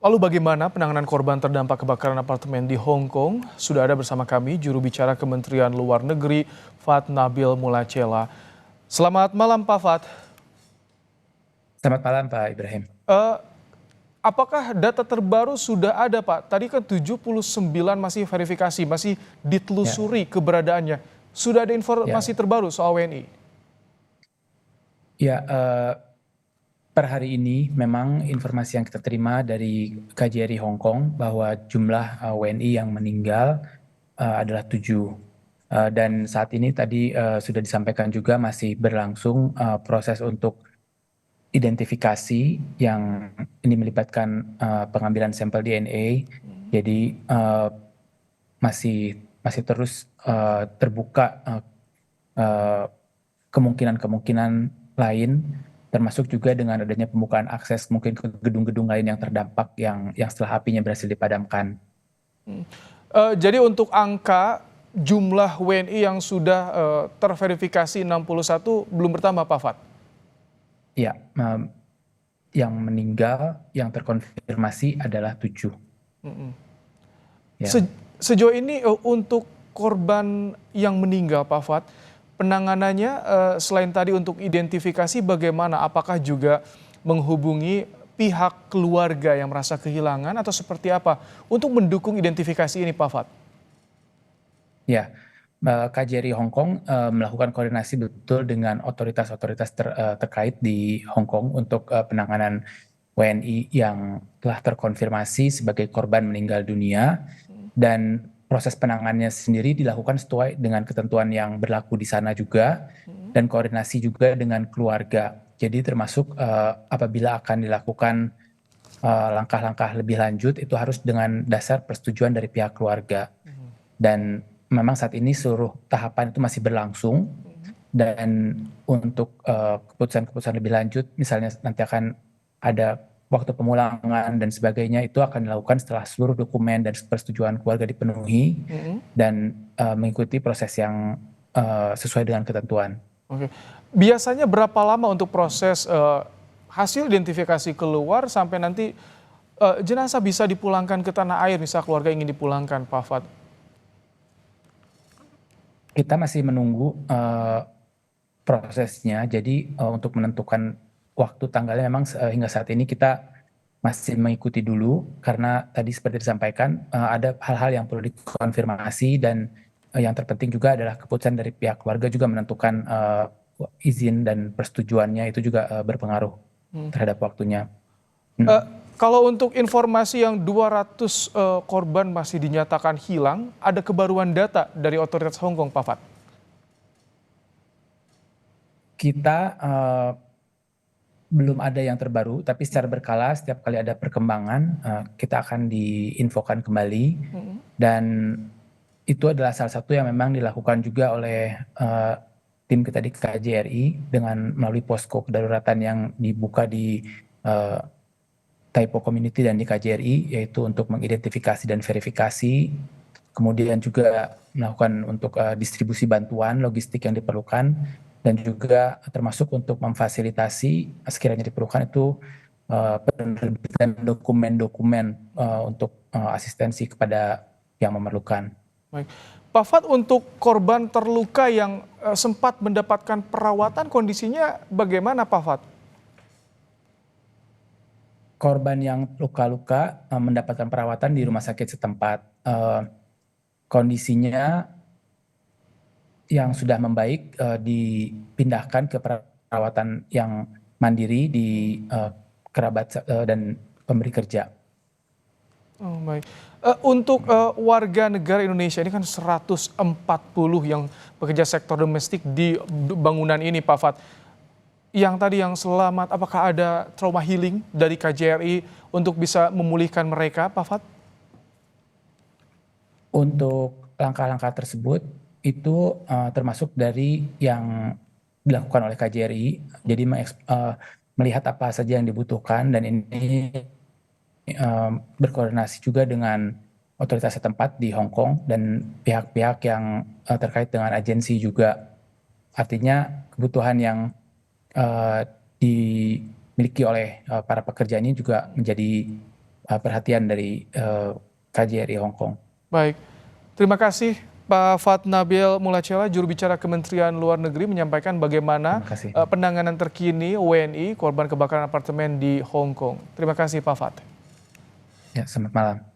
Lalu bagaimana penanganan korban terdampak kebakaran apartemen di Hong Kong? Sudah ada bersama kami juru bicara Kementerian Luar Negeri, Fat Nabil Mulacela. Selamat malam Pak Fat. Selamat malam Pak Ibrahim. Eh, apakah data terbaru sudah ada Pak? Tadi kan 79 masih verifikasi, masih Ya, ditelusuri keberadaannya. Sudah ada ya, informasi terbaru soal WNI? ya. Per hari ini memang informasi yang kita terima dari KJRI Hong Kong bahwa jumlah WNI yang meninggal adalah 7. Dan saat ini tadi sudah disampaikan juga masih berlangsung proses untuk identifikasi yang ini melibatkan pengambilan sampel DNA. Jadi masih masih terus terbuka eh, kemungkinan-kemungkinan lain, termasuk juga dengan adanya pembukaan akses mungkin ke gedung-gedung lain yang terdampak yang setelah apinya berhasil dipadamkan. Jadi untuk angka jumlah WNI yang sudah terverifikasi 61 belum bertambah Pak Fat? Ya, yang meninggal yang terkonfirmasi adalah 7. Ya. Sejauh ini untuk korban yang meninggal Pak Fat, penanganannya selain tadi untuk identifikasi bagaimana? Apakah juga menghubungi pihak keluarga yang merasa kehilangan atau seperti apa untuk mendukung identifikasi ini Pak Fat? Ya, KJRI Hong Kong melakukan koordinasi betul dengan otoritas-otoritas terkait di Hong Kong untuk penanganan WNI yang telah terkonfirmasi sebagai korban meninggal dunia, dan proses penanganannya sendiri dilakukan sesuai dengan ketentuan yang berlaku di sana juga, dan koordinasi juga dengan keluarga. Jadi termasuk apabila akan dilakukan langkah-langkah lebih lanjut itu harus dengan dasar persetujuan dari pihak keluarga. Dan memang saat ini seluruh tahapan itu masih berlangsung, dan untuk keputusan-keputusan lebih lanjut misalnya nanti akan ada waktu pemulangan dan sebagainya itu akan dilakukan setelah seluruh dokumen dan persetujuan keluarga dipenuhi dan mengikuti proses yang sesuai dengan ketentuan. Oke. Biasanya berapa lama untuk proses hasil identifikasi keluar sampai nanti jenazah bisa dipulangkan ke tanah air, misal keluarga ingin dipulangkan, Pak Fat? Kita masih menunggu prosesnya, jadi untuk menentukan waktu tanggalnya memang hingga saat ini kita masih mengikuti dulu karena tadi seperti disampaikan ada hal-hal yang perlu dikonfirmasi, dan yang terpenting juga adalah keputusan dari pihak keluarga juga menentukan izin dan persetujuannya itu juga berpengaruh terhadap waktunya. Eh, Hmm. kalau untuk informasi yang 200 korban masih dinyatakan hilang, ada kebaruan data dari otoritas Hong Kong, Pak Fat? Kita belum ada yang terbaru, tapi secara berkala setiap kali ada perkembangan kita akan diinfokan kembali, dan itu adalah salah satu yang memang dilakukan juga oleh tim kita di KJRI dengan melalui posko kedaruratan yang dibuka di uh, Taipo Community dan di KJRI, yaitu untuk mengidentifikasi dan verifikasi, kemudian juga melakukan untuk distribusi bantuan logistik yang diperlukan, dan juga termasuk untuk memfasilitasi sekiranya diperlukan itu penerbitan dokumen-dokumen untuk asistensi kepada yang memerlukan. Baik. Pak Fat, untuk korban terluka yang sempat mendapatkan perawatan, kondisinya bagaimana, Pak Fat? Korban yang luka-luka mendapatkan perawatan di rumah sakit setempat. Kondisinya yang sudah membaik dipindahkan ke perawatan yang mandiri di kerabat dan pemberi kerja. Oh, baik. Untuk warga negara Indonesia ini kan 140 yang bekerja sektor domestik di bangunan ini, Pak Fat. Yang tadi yang selamat, apakah ada trauma healing dari KJRI untuk bisa memulihkan mereka, Pak Fat? Untuk langkah-langkah tersebut itu termasuk dari yang dilakukan oleh KJRI, jadi melihat apa saja yang dibutuhkan, dan ini berkoordinasi juga dengan otoritas setempat di Hong Kong dan pihak-pihak yang terkait dengan agensi juga. Artinya kebutuhan yang dimiliki oleh para pekerja ini juga menjadi perhatian dari KJRI Hong Kong. Baik, terima kasih Pak Fat Nabil Mulacela, juru bicara Kementerian Luar Negeri menyampaikan bagaimana Terima kasih. penanganan terkini WNI korban kebakaran apartemen di Hong Kong. Terima kasih Pak Fat. Ya, selamat malam.